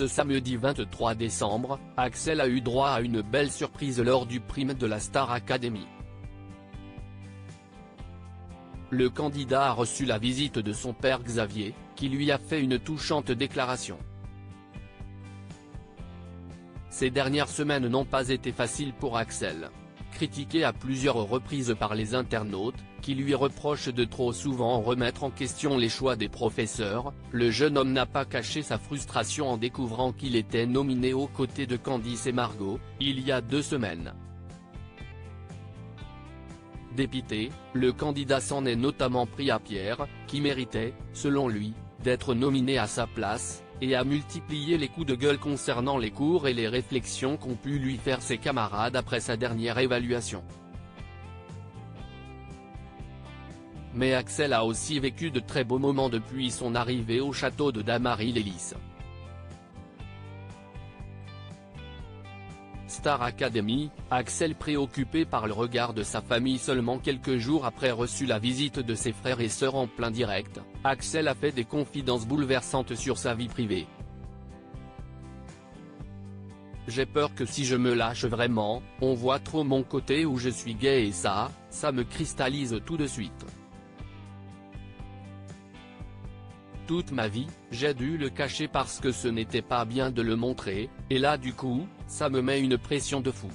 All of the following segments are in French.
Ce samedi 23 décembre, Axel a eu droit à une belle surprise lors du prime de la Star Academy. Le candidat a reçu la visite de son père Xavier, qui lui a fait une touchante déclaration. Ces dernières semaines n'ont pas été faciles pour Axel. Critiqué à plusieurs reprises par les internautes, qui lui reprochent de trop souvent remettre en question les choix des professeurs, le jeune homme n'a pas caché sa frustration en découvrant qu'il était nominé aux côtés de Candice et Margot, il y a 2 semaines. Dépité, le candidat s'en est notamment pris à Pierre, qui méritait, selon lui, d'être nominé à sa place, et a multiplié les coups de gueule concernant les cours et les réflexions qu'ont pu lui faire ses camarades après sa dernière évaluation. Mais Axel a aussi vécu de très beaux moments depuis son arrivée au château de Damary-lès-Lys. Star Academy, Axel préoccupé par le regard de sa famille seulement quelques jours après reçu la visite de ses frères et sœurs en plein direct, Axel a fait des confidences bouleversantes sur sa vie privée. J'ai peur que si je me lâche vraiment, on voit trop mon côté où je suis gay et ça me cristallise tout de suite. Toute ma vie, j'ai dû le cacher parce que ce n'était pas bien de le montrer, et là du coup, ça me met une pression de fou.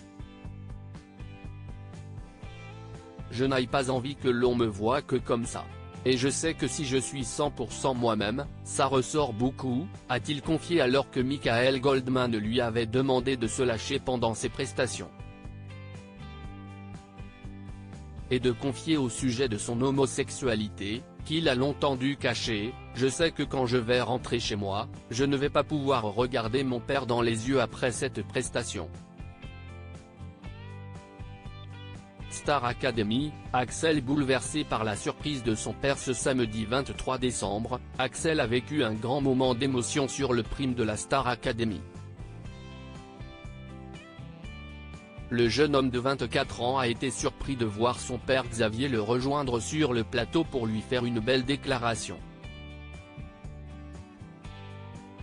Je n'ai pas envie que l'on me voie que comme ça. Et je sais que si je suis 100% moi-même, ça ressort beaucoup, a-t-il confié alors que Michael Goldman lui avait demandé de se lâcher pendant ses prestations. Et de confier au sujet de son homosexualité, qu'il a longtemps dû cacher, je sais que quand je vais rentrer chez moi, je ne vais pas pouvoir regarder mon père dans les yeux après cette prestation. Star Academy, Axel bouleversé par la surprise de son père ce samedi 23 décembre, Axel a vécu un grand moment d'émotion sur le prime de la Star Academy. Le jeune homme de 24 ans a été surpris de voir son père Xavier le rejoindre sur le plateau pour lui faire une belle déclaration.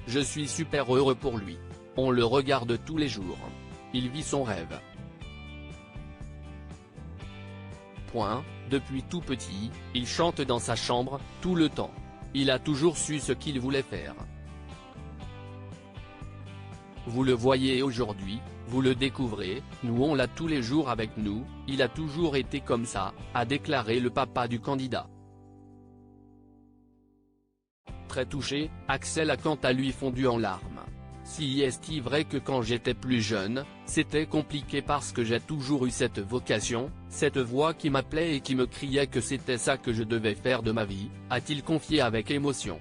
Je suis super heureux pour lui. On le regarde tous les jours. Il vit son rêve. Depuis tout petit, il chante dans sa chambre, tout le temps. Il a toujours su ce qu'il voulait faire. Vous le voyez aujourd'hui, vous le découvrez, nous on l'a tous les jours avec nous, il a toujours été comme ça, a déclaré le papa du candidat. Très touché, Axel a quant à lui fondu en larmes. Si est-il vrai que quand j'étais plus jeune, c'était compliqué parce que j'ai toujours eu cette vocation, cette voix qui m'appelait et qui me criait que c'était ça que je devais faire de ma vie, a-t-il confié avec émotion.